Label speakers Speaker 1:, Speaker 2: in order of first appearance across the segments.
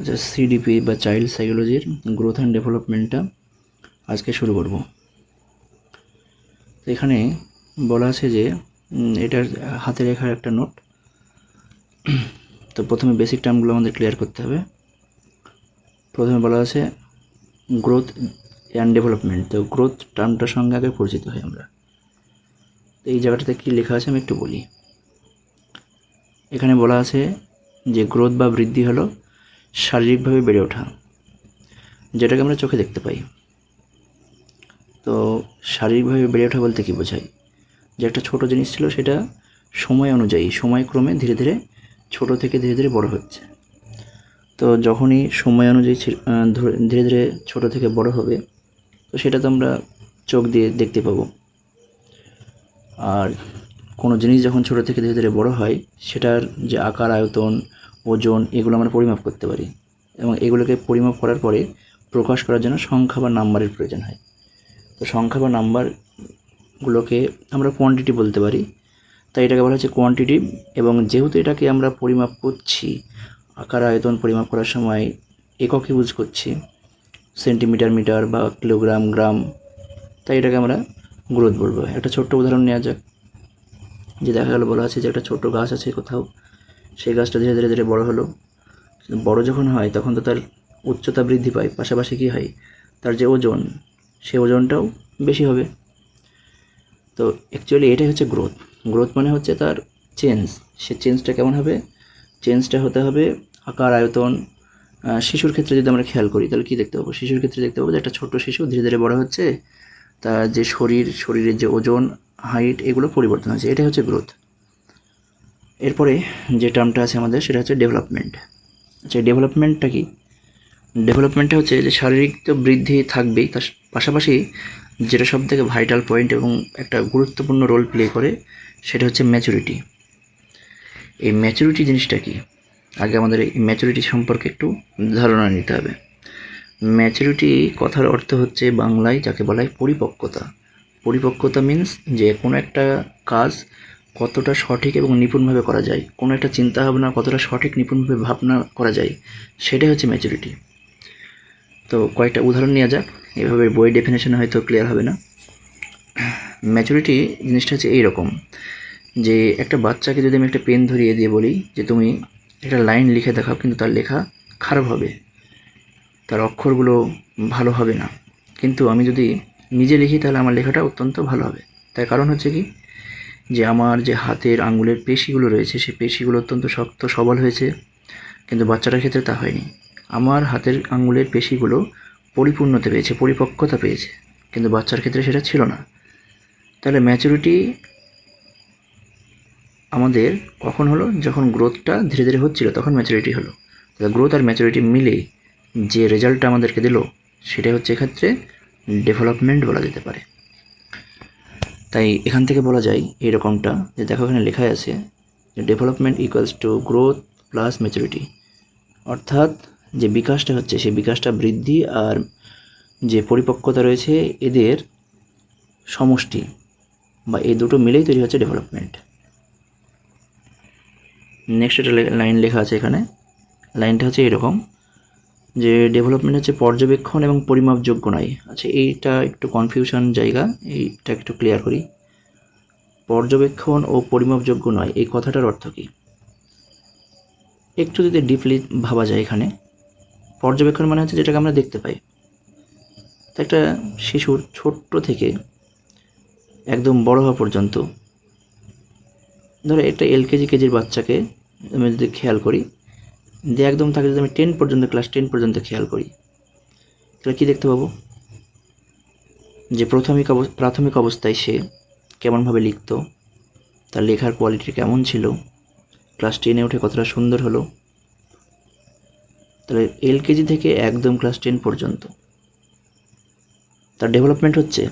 Speaker 1: আচ্ছা, সিডিপি বা child সাইকোলজির growth and ডেভেলপমেন্টটা আজকে শুরু করব। তো এখানে বলা আছে যে এটার হাতে লেখার একটা নোট। তো প্রথমে বেসিক টার্মগুলো আমাদের ক্লিয়ার করতে হবে। প্রথমে বলা আছে গ্রোথ অ্যান্ড ডেভেলপমেন্ট। তো গ্রোথ টার্মটার সঙ্গে আগে পরিচিত হই আমরা। তো এই জায়গাটাতে কী লেখা আছে আমি একটু বলি। এখানে বলা আছে যে গ্রোথ বা বৃদ্ধি হলো শারীরিকভাবে বেড়ে ওঠা, যেটাকে আমরা চোখে দেখতে পাই। তো শারীরিকভাবে বেড়ে ওঠা বলতে কী বোঝায়? যে একটা ছোটো জিনিস ছিল সেটা সময় অনুযায়ী সময়ক্রমে ধীরে ধীরে ছোট থেকে ধীরে ধীরে বড় হচ্ছে। তো যখনই সময় অনুযায়ী ধীরে ধীরে ছোট থেকে বড় হবে, তো সেটা তো আমরা চোখ দিয়ে দেখতে পাবো। আর কোনো জিনিস যখন ছোট থেকে ধীরে ধীরে বড় হয়, সেটার যে আকার, আয়তন, ওজন, এগুলো আমরা পরিমাপ করতে পারি। এবং এগুলোকে পরিমাপ করার পরে প্রকাশ করার জন্য সংখ্যা বা নাম্বারের প্রয়োজন হয়। তো সংখ্যা বা নাম্বারগুলোকে আমরা কোয়ান্টিটি বলতে পারি। তাই এটাকে বলা হচ্ছে কোয়ান্টিটি। এবং যেহেতু এটাকে আমরা পরিমাপ করছি, আকার আয়তন পরিমাপ করার সময় একক ইউজ করছি, সেন্টিমিটার, মিটার বা কিলোগ্রাম, গ্রাম, তাই এটাকে আমরা গ্রোথ বলবো। একটা ছোট্ট উদাহরণ নেওয়া যাক। যে দেখা গেল বলা আছে যে একটা ছোট্ট গাছ আছে কোথাও, সেই গাছটা ধীরে ধীরে ধীরে বড় হলো। বড় যখন হয় তখন তো তার উচ্চতা বৃদ্ধি পায়, পাশাপাশি কী হয়, তার যে ওজন, সে ওজনটাও বেশি হবে। তো অ্যাকচুয়ালি এটাই হচ্ছে গ্রোথ। গ্রোথ মানে হচ্ছে তার চেঞ্জ। সে চেঞ্জটা কেমন হবে? চেঞ্জটা হতে হবে আকার, আয়তন। শিশুর ক্ষেত্রে যদি আমরা খেয়াল করি তাহলে কী দেখতে পাবো? শিশুর ক্ষেত্রে দেখতে পাবো যে একটা ছোট্ট শিশু ধীরে ধীরে বড় হচ্ছে, তার যে শরীরের যে ওজন, হাইট, এগুলো পরিবর্তন হচ্ছে। এটাই হচ্ছে গ্রোথ। এরপরে যে টার্মটা আছে আমাদের, সেটা হচ্ছে ডেভেলপমেন্ট। আচ্ছা, ডেভেলপমেন্টটা কি? ডেভেলপমেন্টটা হচ্ছে যে শারীরিক তো বৃদ্ধি থাকবেই, তার পাশাপাশি যেটা সব থেকে ভাইটাল পয়েন্ট এবং একটা গুরুত্বপূর্ণ রোল প্লে করে, সেটা হচ্ছে ম্যাচুরিটি। এই ম্যাচুরিটি জিনিসটা কি? আগে আমাদের এই ম্যাচুরিটি সম্পর্কে একটু ধারণা নিতে হবে। ম্যাচুরিটি কথার অর্থ হচ্ছে বাংলায় যাকে বলা হয় পরিপক্কতা। পরিপক্কতা মিন্স যে কোনো একটা কাজ কতটা সঠিক এবং নিপুণভাবে করা যায়, কোনো একটা চিন্তাভাবনা কতটা সঠিক নিপুণভাবে ভাবনা করা যায়, সেটাই হচ্ছে ম্যাচুরিটি। তো কয়েকটা উদাহরণ নেওয়া যাক, এভাবে বই ডেফিনেশনে হয়তো ক্লিয়ার হবে না। ম্যাচুরিটি জিনিসটা হচ্ছে এইরকম, যে একটা বাচ্চাকে যদি আমি একটা পেন ধরিয়ে দিয়ে বলি যে তুমি একটা লাইন লিখে দেখাও, কিন্তু তার লেখা খারাপ হবে, তার অক্ষরগুলো ভালো হবে না। কিন্তু আমি যদি নিজে লিখি তাহলে আমার লেখাটা অত্যন্ত ভালো হবে। তার কারণ হচ্ছে কি, যে আমার যে হাতের আঙুলের পেশিগুলো রয়েছে, সেই পেশিগুলো অত্যন্ত শক্ত সবল হয়েছে। কিন্তু বাচ্চাটার ক্ষেত্রে তা হয়নি। আমার হাতের আঙুলের পেশিগুলো পরিপূর্ণতা পেয়েছে, পরিপক্কতা পেয়েছে, কিন্তু বাচ্চার ক্ষেত্রে সেটা ছিল না। তাহলে ম্যাচুরিটি আমাদের কখন হলো? যখন গ্রোথটা ধীরে ধীরে হচ্ছিল তখন ম্যাচুরিটি হলো। তাহলে গ্রোথ আর ম্যাচুরিটি মিলে যে রেজাল্টটা আমাদেরকে দিল, সেটাই হচ্ছে এক্ষেত্রে ডেভেলপমেন্ট বলা যেতে পারে। তাই এখান থেকে বলা যায় এরকমটা, যে দেখো এখানে লেখাই আছে যে development equals to growth plus maturity. অর্থাৎ যে বিকাশটা হচ্ছে, সেই বিকাশটা বৃদ্ধি আর যে পরিপক্কতা রয়েছে, এদের সমষ্টি বা এই দুটো মিলেই তৈরি হচ্ছে ডেভেলপমেন্ট। নেক্সট একটা লাইন লেখা আছে এখানে। লাইনটা হচ্ছে এরকম, যে ডেভেলপমেন্ট হচ্ছে পর্যবেক্ষণ এবং পরিমাপযোগ্য নয়। আচ্ছা, এইটা একটু কনফিউশন জায়গা, এইটা একটু ক্লিয়ার করি। পর্যবেক্ষণ ও পরিমাপযোগ্য নয়, এই কথাটার অর্থ কী? একটু যদি ডিপলি ভাবা যায়, এখানে পর্যবেক্ষণ মানে হচ্ছে যেটাকে আমরা দেখতে পাই। একটা শিশুর ছোট্ট থেকে একদম বড় হওয়া পর্যন্ত, ধরো একটা এলকেজি কেজির বাচ্চাকে আমি যদি খেয়াল করি, যে একদম তাকে যদি আমি ক্লাস 10 পর্যন্ত খেয়াল করি, তাহলে কী দেখতে পাবো? যে প্রাথমিক অবস্থায় সে কেমনভাবে লিখত, তার লেখার কোয়ালিটি কেমন ছিল, ক্লাস 10-এ উঠে কতটা সুন্দর হলো। তাহলে এলকেজি থেকে একদম ক্লাস 10 পর্যন্ত তার ডেভেলপমেন্ট হচ্ছে,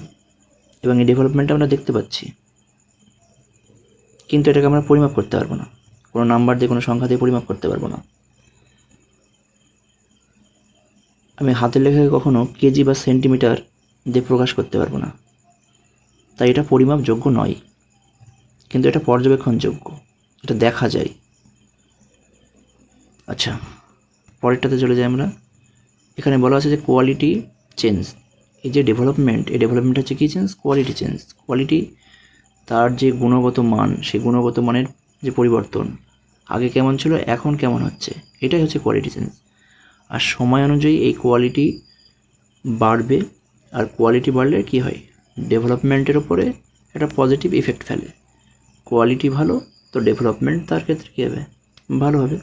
Speaker 1: এবং এই ডেভেলপমেন্টটা আমরা দেখতে পাচ্ছি। কিন্তু এটাকে আমরা পরিমাপ করতে পারবো না, কোনো নাম্বার দিয়ে, কোনো সংখ্যা দিয়ে পরিমাপ করতে পারবো না। আমি হাতের লেখাকে কখনো কেজি বা সেন্টিমিটার দিয়ে প্রকাশ করতে পারবো না, তাই এটা পরিমাপযোগ্য নয়। কিন্তু এটা পর্যবেক্ষণযোগ্য, এটা দেখা যায়। আচ্ছা, পরেরটাতে চলে যাই আমরা। এখানে বলা আছে যে কোয়ালিটি চেঞ্জ। এই যে ডেভেলপমেন্ট, এই ডেভেলপমেন্ট হচ্ছে কী চেঞ্জ? Quality change. কোয়ালিটি তার যে গুণগত মান, সেই গুণগত মানের যে পরিবর্তন, আগে কেমন ছিল এখন কেমন হচ্ছে, এটাই হচ্ছে কোয়ালিটি চেঞ্জ। আর সময় অনুযায়ী এই কোয়ালিটি বাড়বে, আর কোয়ালিটি বাড়লে কী হয়, ডেভেলপমেন্টের ওপরে একটা পজিটিভ ইফেক্ট ফেলে। কোয়ালিটি ভালো তো ডেভেলপমেন্ট তার ক্ষেত্রে কী হবে, ভালো হবে,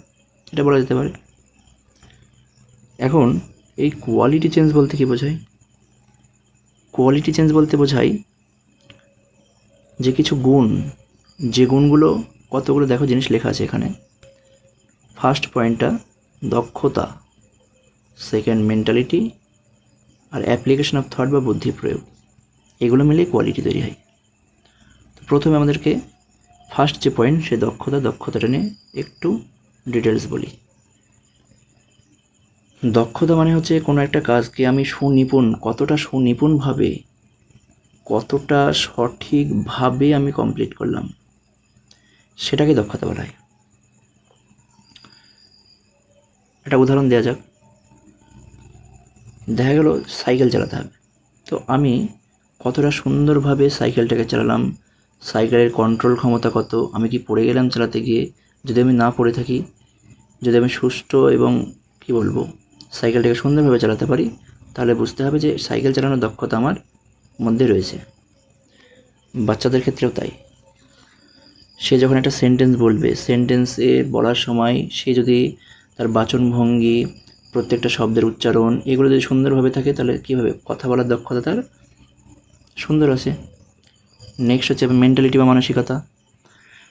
Speaker 1: এটা বলা যেতে পারে। এখন এই কোয়ালিটি চেঞ্জ বলতে কী বোঝায়? কোয়ালিটি চেঞ্জ বলতে বোঝায় যে কিছু গুণ, যে গুণগুলো, কতগুলো দেখো জিনিস লেখা আছে এখানে। ফার্স্ট পয়েন্টটা দক্ষতা, সেকেন্ড মেন্টালিটি, আর অ্যাপ্লিকেশন অফ থট বা বুদ্ধি প্রয়োগ, এগুলো মিলেই কোয়ালিটি তৈরি হয়। তো প্রথমে আমাদেরকে ফার্স্ট যে পয়েন্ট, সে দক্ষতাটা নিয়ে একটু ডিটেলস বলি। দক্ষতা মানে হচ্ছে কোনো একটা কাজকে আমি কতটা সুনিপুণভাবে, কতটা সঠিকভাবে আমি কমপ্লিট করলাম, সেটাকে দক্ষতা বলা হয়। একটা উদাহরণ দেওয়া যাক। দেখা গেল সাইকেল চালাতে হবে, তো আমি কতটা সুন্দরভাবে সাইকেলটাকে চালালাম, সাইকেলের কন্ট্রোল ক্ষমতা কত, আমি কি পড়ে গেলাম চালাতে গিয়ে, যদি আমি না পড়ে থাকি, যদি আমি সুষ্ঠু এবং সাইকেলটাকে সুন্দরভাবে চালাতে পারি, তাহলে বুঝতে হবে যে সাইকেল চালানোর দক্ষতা আমার মধ্যে রয়েছে। বাচ্চাদের ক্ষেত্রেও তাই। সে যখন একটা সেন্টেন্স বলবে, সেন্টেন্সে বলার সময় সে যদি তার বাচনভঙ্গি, প্রত্যেকটা শব্দের উচ্চারণ, এগুলো যদি সুন্দরভাবে থাকে, তাহলে কী হবে, কথা বলার দক্ষতা তার সুন্দর আছে। নেক্সট হচ্ছে মেন্টালিটি বা মানসিকতা।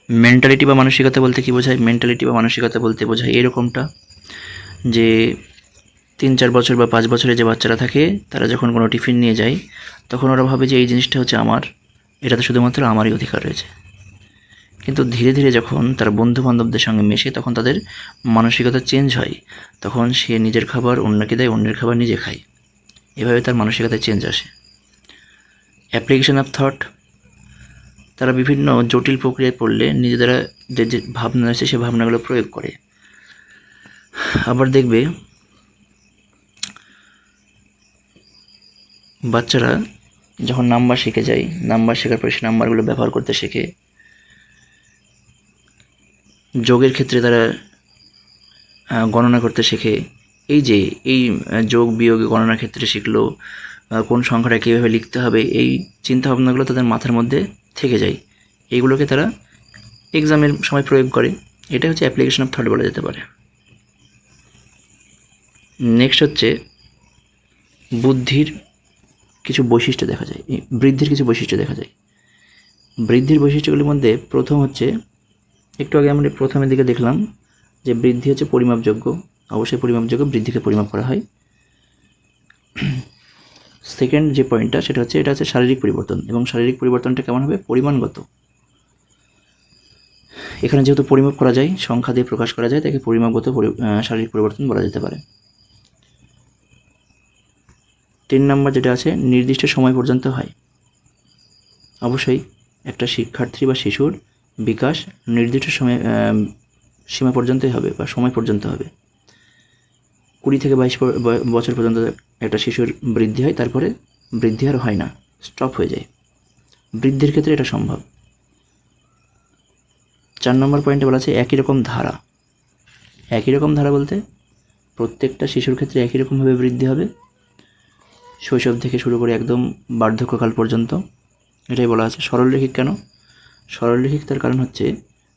Speaker 1: মেন্টালিটি বা মানসিকতা বলতে কী বোঝায়? মেন্টালিটি বা মানসিকতা বলতে বোঝায় এরকমটা যে 3-4 বছর বা 5 বছরের যে বাচ্চারা থাকে, তারা যখন কোনো টিফিন নিয়ে যায়, তখন ওরা ভাবে যে এই জিনিসটা হচ্ছে আমার, এটাতে শুধুমাত্র আমারই অধিকার রয়েছে। কিন্তু ধীরে ধীরে যখন তার বন্ধু বান্ধবদের সঙ্গে মেশে, তখন তাদের মানসিকতা চেঞ্জ হয়, তখন সে নিজের খাবার অন্যকে দেয়, অন্যের খাবার নিজে খায়, এভাবে তার মানসিকতায় চেঞ্জ আসে। অ্যাপ্লিকেশন অফ থট, তারা বিভিন্ন জটিল প্রক্রিয়ায় পড়লে নিজেদের যে ভাবনা আছে, সে ভাবনাগুলো প্রয়োগ করে। আবার দেখবে বাচ্চারা যখন নাম্বার শিখে যায়, নাম্বার শেখার পরে সে নাম্বারগুলো ব্যবহার করতে শেখে। যোগের ক্ষেত্রে তারা গণনা করতে শেখে। এই যে যোগ বিয়োগ গণনার ক্ষেত্রে শিখলো, কোন সংখ্যাটা কীভাবে লিখতে হবে, এই চিন্তাভাবনাগুলো তাদের মাথার মধ্যে থেকে যায়। এইগুলোকে তারা এক্সামের সময় প্রয়োগ করে। এটা হচ্ছে অ্যাপ্লিকেশন অফ থট বলা যেতে পারে। নেক্সট হচ্ছে বুদ্ধির কিছু বৈশিষ্ট্য দেখা যায়, বৃদ্ধির কিছু বৈশিষ্ট্য দেখা যায়। বৃদ্ধির বৈশিষ্ট্যগুলির মধ্যে প্রথম হচ্ছে, একটু আগে আমরা প্রথমের দিকে দেখলাম যে বৃদ্ধি হচ্ছে পরিমাপযোগ্য, অবশ্যই পরিমাপযোগ্য, বৃদ্ধিকে পরিমাপ করা হয়। সেকেন্ড যে পয়েন্টটা, সেটা হচ্ছে এটা হচ্ছে শারীরিক পরিবর্তন, এবং শারীরিক পরিবর্তনটা কেমন হবে, পরিমাণগত। এখানে যেহেতু পরিমাপ করা যায়, সংখ্যা দিয়ে প্রকাশ করা যায়, তাকে পরিমাপগত শারীরিক পরিবর্তন বলা যেতে পারে। 3 নম্বর যেটা আছে, নির্দিষ্ট সময় পর্যন্ত হয়। অবশ্যই একটা শিক্ষার্থী বা শিশুর বিকাশ নির্দিষ্ট সীমা পর্যন্তই হবে বা সময় পর্যন্ত হবে। 20 থেকে 22 বছর পর্যন্ত একটা শিশুর বৃদ্ধি হয়, তারপরে বৃদ্ধি আর হয় না, স্টপ হয়ে যায়। বৃদ্ধির ক্ষেত্রে এটা সম্ভব। 4 নম্বর পয়েন্টে বলা আছে একই রকম ধারা। একই রকম ধারা বলতে প্রত্যেকটা শিশুর ক্ষেত্রে একই রকমভাবে বৃদ্ধি হবে, শৈশব থেকে শুরু করে একদম বার্ধক্যকাল পর্যন্ত। এটাই বলা আছে। সরলরৈখিক কেন? সরলরৈখিক তার কারণ হচ্ছে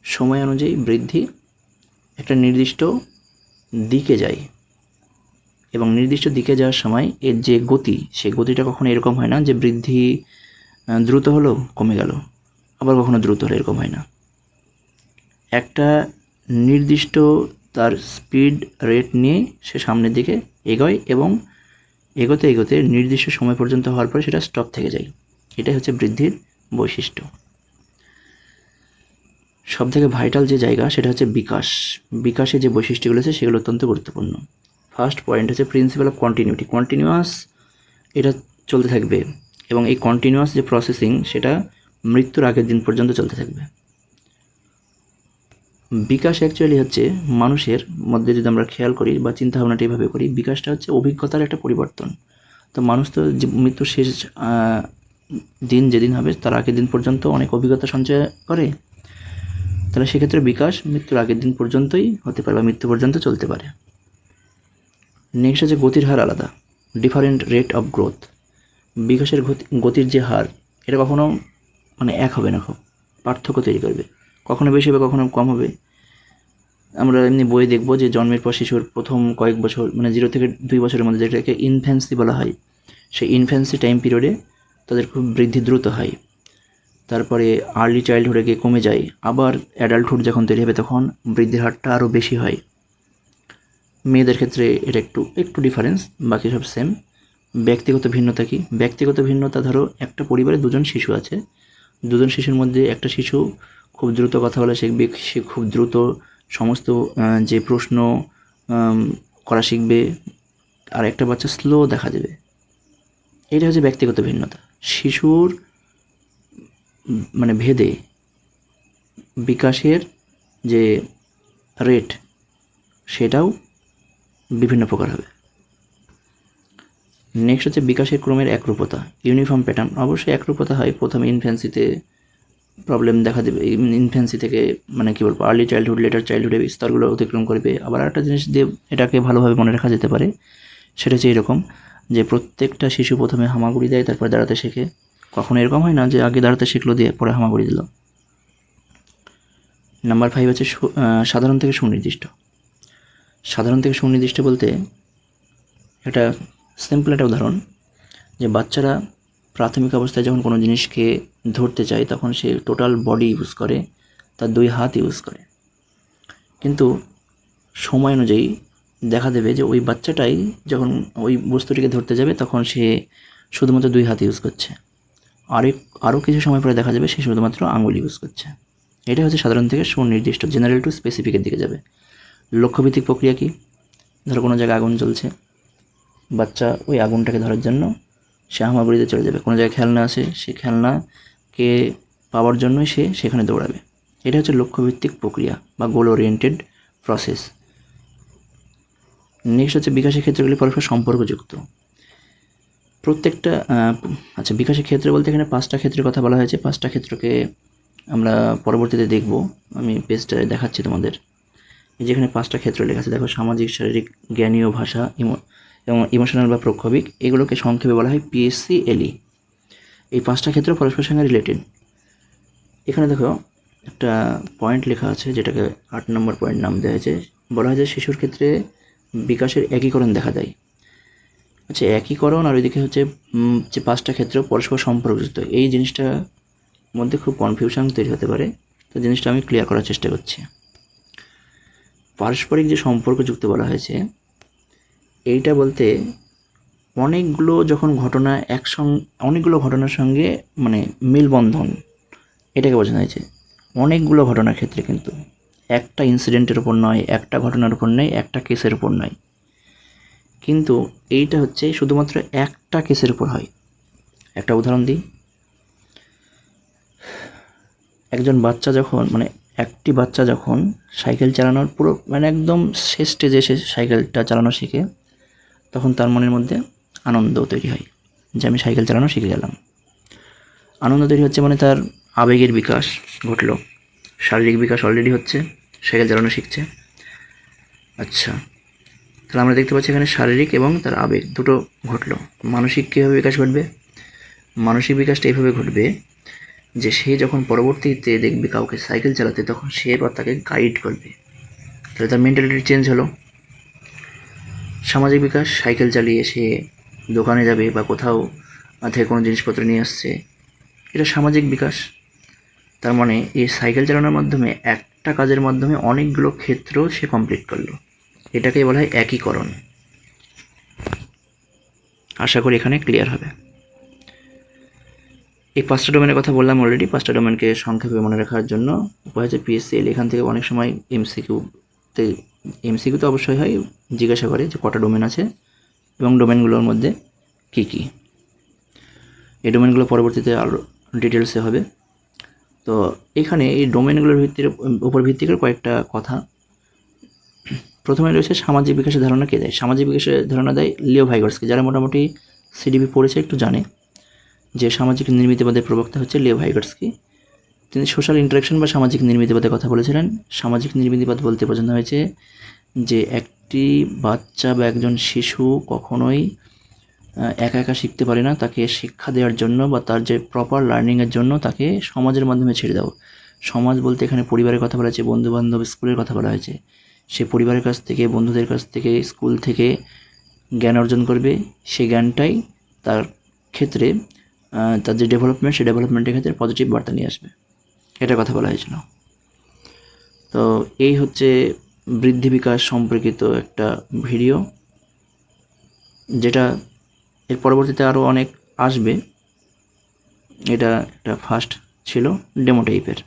Speaker 1: সময় অনুযায়ী বৃদ্ধি একটা নির্দিষ্ট দিকে যায়, এবং নির্দিষ্ট দিকে যাওয়ার সময় এর যে গতি, সেই গতিটা কখনো এরকম হয় না যে বৃদ্ধি দ্রুত হলো কমে গেল, আবার কখনো দ্রুত হলো, এরকম হয় না। একটা নির্দিষ্ট তার স্পিড রেট নিয়ে সে সামনের দিকে এগোয়, এবং এগোতে এগোতে নির্দিষ্ট সময় পর্যন্ত হওয়ার পরে সেটা স্টপ থেকে যায়। এটাই হচ্ছে বৃদ্ধির বৈশিষ্ট্য। সবথেকে ভাইটাল যে জায়গা, সেটা হচ্ছে বিকাশ। বিকাশে যে বৈশিষ্ট্যগুলো আছে, সেগুলো অত্যন্ত গুরুত্বপূর্ণ। ফার্স্ট পয়েন্ট হচ্ছে প্রিন্সিপাল অফ কন্টিনিউটি। কন্টিনিউয়াস এটা চলতে থাকবে, এবং এই কন্টিনিউয়াস যে প্রসেসিং, সেটা মৃত্যুর আগের দিন পর্যন্ত চলতে থাকবে। বিকাশ অ্যাকচুয়ালি হচ্ছে মানুষের মধ্যে, যদি আমরা খেয়াল করি বা চিন্তাভাবনাটা এইভাবে করি, বিকাশটা হচ্ছে অভিজ্ঞতার একটা পরিবর্তন। তো মানুষ তো মৃত্যুর শেষ দিন যেদিন হবে তার আগের দিন পর্যন্ত অনেক অভিজ্ঞতা সঞ্চয় করে, তাহলে সেক্ষেত্রে বিকাশ মৃত্যুর আগের দিন পর্যন্তই হতে পারে বা মৃত্যু পর্যন্ত চলতে পারে। নেক্সট হচ্ছে গতির হার আলাদা, ডিফারেন্ট রেট অফ গ্রোথ। বিকাশের গতির যে হার, এটা কখনো মানে এক হবে না, খুব পার্থক্য তৈরি করবে, কখনো বেশি হবে কখনো কম হবে। আমরা এমনি বইয়ে দেখবো যে জন্মের পর শিশুর প্রথম কয়েক বছর, মানে 0 থেকে 2 বছরের মধ্যে, যেটাকে ইনফ্যান্সি বলা হয়, সেই ইনফ্যান্সি টাইম পিরিয়ডে তাদের খুব বৃদ্ধি দ্রুত হয়। তারপরে আর্লি চাইল্ডহুডে গিয়ে কমে যায়, আবার অ্যাডাল্টহুড যখন তৈরি হবে তখন বৃদ্ধির হারটা আরও বেশি হয়। মেয়েদের ক্ষেত্রে এটা একটু ডিফারেন্স, বাকি সব সেম। ব্যক্তিগত ভিন্নতা কি? ব্যক্তিগত ভিন্নতা, ধরো একটা পরিবারে 2জন শিশু আছে, 2জন শিশুর মধ্যে একটা শিশু খুব দ্রুত কথা বলা শিখবে, সে খুব দ্রুত সমস্ত যে প্রশ্ন করা শিখবে, আর একটা বাচ্চা স্লো দেখা দেবে। এটা হচ্ছে ব্যক্তিগত ভিন্নতা। শিশুর মানে ভেদে বিকাশের যে রেট সেটাও বিভিন্ন প্রকার হবে। নেক্সট হচ্ছে বিকাশের ক্রমের একরূপতা, ইউনিফর্ম প্যাটার্ন। অবশ্যই একরূপতা হয়, প্রথমে ইনফ্যান্সিতে প্রবলেম দেখা দেবে, ইনফ্যান্সি থেকে মানে কী বলবো, আর্লি চাইল্ডহুড, লেটার চাইল্ডহুডে স্তরগুলো অতিক্রম করবে। আবার একটা জিনিস দিয়ে এটাকে ভালোভাবে মনে রাখা যেতে পারে, সেটা হচ্ছে এরকম যে প্রত্যেকটা শিশু প্রথমে হামাগুড়ি দেয়, তারপর দাঁড়াতে শেখে। কখনো এরকম হয় না যে আগে দাঁড়াতে শিখলো দিয়ে পরে হামাগুড়ি দিল। নাম্বার 5 হচ্ছে সাধারণ থেকে সুনির্দিষ্ট। সাধারণ থেকে সুনির্দিষ্ট বলতে একটা সিম্পল একটা উদাহরণ, যে বাচ্চারা প্রাথমিক অবস্থায় যখন কোনো জিনিসকে ধরতে চায় তখন সে টোটাল বডি ইউজ করে, তার 2 হাত ইউজ করে। কিন্তু সময় অনুযায়ী দেখা দেবে যে ওই বাচ্চাটাই যখন ওই বস্তুটিকে ধরতে যাবে তখন সে শুধুমাত্র 2 হাত ইউজ করছে। আরও কিছু সময় পরে দেখা যাবে সে শুধুমাত্র আঙুল ইউজ করছে। এটা হচ্ছে সাধারণ থেকে সুনির্দিষ্ট, জেনারেল টু স্পেসিফিকের দিকে যাবে। লক্ষ্যভিত্তিক প্রক্রিয়া কি? ধরো কোনো জায়গায় আগুন জ্বলছে, বাচ্চা ওই আগুনটাকে ধরার জন্য সে হামাগুড়িতে চলে যাবে। কোনো জায়গায় খেলনা আছে, সে খেলনাকে পাওয়ার জন্যই সে সেখানে দৌড়াবে। এটা হচ্ছে লক্ষ্যভিত্তিক প্রক্রিয়া বা গোল ওরিয়েন্টেড প্রসেস। নেক্সট হচ্ছে বিকাশের ক্ষেত্রগুলি পরস্পর সম্পর্কযুক্ত। প্রত্যেকটা বিকাশের ক্ষেত্র বলতে এখানে 5টা ক্ষেত্রের কথা বলা হয়েছে। 5টা ক্ষেত্রকে আমরা পরবর্তীতে দেখব, আমি পেজটা দেখাচ্ছি তোমাদের। যেখানে 5টা ক্ষেত্র লেখা আছে, দেখো, সামাজিক, শারীরিক, জ্ঞানীয়, ভাষা এবং ইমোশনাল বা প্রক্ষোভিক। এগুলোকে সংক্ষেপে বলা হয় PSCLE। এই 5টা ক্ষেত্র পরস্পরের সঙ্গে রিলেটেড। এখানে দেখো একটা পয়েন্ট লেখা আছে, যেটাকে 8 নম্বর পয়েন্ট নাম দেওয়া হয়েছে। বলা হয় যে শিশুর ক্ষেত্রে বিকাশের একীকরণ দেখা দেয়। আচ্ছা, একীকরণ আর ওইদিকে হচ্ছে যে 5টা ক্ষেত্র পরস্পর সম্পর্কযুক্ত, এই জিনিসটার মধ্যে খুব কনফিউশন তৈরি হতে পারে। তো জিনিসটা আমি ক্লিয়ার করার চেষ্টা করছি। পারস্পরিক যে সম্পর্কযুক্ত বলা হয়েছে, এইটা বলতে অনেকগুলো যখন ঘটনা অনেকগুলো ঘটনার সঙ্গে মানে মেলবন্ধন, এটাকে বোঝানো হয়েছে। অনেকগুলো ঘটনার ক্ষেত্রে, কিন্তু একটা ইনসিডেন্টের উপর নয়, একটা ঘটনার উপর নয়, একটা কেসের উপর নয়, কিন্তু এইটা হচ্ছে শুধুমাত্র একটা কেসের উপর হয়। একটা উদাহরণ দিই। একটি বাচ্চা যখন সাইকেল চালানোর পুরো মানে একদম শেষ স্টেজে এসে সাইকেলটা চালানো শিখে, তখন তার মনের মধ্যে আনন্দ তৈরি হয় যে আমি সাইকেল চালানো শিখে গেলাম। আনন্দ তৈরি হচ্ছে মানে তার আবেগের বিকাশ ঘটলো, শারীরিক বিকাশ অলরেডি হচ্ছে, সাইকেল চালানো শিখছে। আচ্ছা, তাহলে আমরা দেখতে পাচ্ছি এখানে শারীরিক এবং তার আবেগ দুটো ঘটলো। মানসিক কীভাবে বিকাশ ঘটবে? মানসিক বিকাশটা এইভাবে ঘটবে যে সে যখন পরবর্তীতে দেখবে কাউকে সাইকেল চালাতে, তখন সে বা তাকে গাইড করবে, তাহলে তার মেন্টালিটি চেঞ্জ হলো। সামাজিক বিকাশ, সাইকেল চালিয়ে সে দোকানে যাবে বা কোথাও থেকে কোনো জিনিসপত্র নিয়ে আসছে, এটা সামাজিক বিকাশ। তার মানে এই সাইকেল চালানোর মাধ্যমে একটা কাজের মাধ্যমে অনেকগুলো ক্ষেত্র সে কমপ্লিট করলো, এটাকেই বলা হয় একীকরণ। আশা করি এখানে ক্লিয়ার হবে। এই 5টা ডোমেনের কথা বললাম অলরেডি। 5টা ডোমেনকে সংক্ষেপে মনে রাখার জন্য উপায় হচ্ছে PSCLE। এখান থেকে অনেক সময় এমসিকিউ তো অবশ্যই হয়, জিজ্ঞাসা করে যে কটা ডোমেন আছে এবং ডোমেনগুলোর মধ্যে কী কী। এই ডোমেনগুলো পরবর্তীতে আরও ডিটেলসে হবে। তো এখানে এই ডোমেনগুলোর উপর ভিত্তি করে কয়েকটা কথা। প্রথমে রয়েছে সামাজিক বিকাশের ধারণা কে দেয়। সামাজিক বিকাশের ধারণা দেয় লিও ভাইগটসকি। যারা মোটামুটি সিডিপি পড়েছে একটু জানে যে সামাজিক নির্মিতিবাদের প্রবক্তা হচ্ছে লিও ভাইগটসকি। তিনি সোশ্যাল ইন্টারাকশন বা সামাজিক নির্মিতিবাদের কথা বলেছিলেন। সামাজিক নির্মিতিবাদ বলতে বোঝানো হয়েছে যে একটি বাচ্চা বা একজন শিশু কখনোই একা একা শিখতে পারে না, তাকে শিক্ষা দেওয়ার জন্য বা তার যে প্রপার লার্নিংয়ের জন্য তাকে সমাজের মাধ্যমে ছেড়ে দাও। সমাজ বলতে এখানে পরিবারের কথা বলা হয়েছে, বন্ধুবান্ধব, স্কুলের কথা বলা হয়েছে। সে পরিবারের কাছ থেকে, বন্ধুদের কাছ থেকে, স্কুল থেকে জ্ঞান অর্জন করবে। সেই জ্ঞানটাই তার ক্ষেত্রে তার যে ডেভেলপমেন্ট, সেই ডেভেলপমেন্টের ক্ষেত্রে পজিটিভ বার্তা নিয়ে আসবে, এটা কথা বলা হয়েছিল। তো এই হচ্ছে বৃদ্ধি বিকাশ সম্পর্কিত একটা ভিডিও, যেটা এর পরবর্তীতে আরও অনেক আসবে। এটা একটা ফার্স্ট ছিল, ডেমো টাইপের।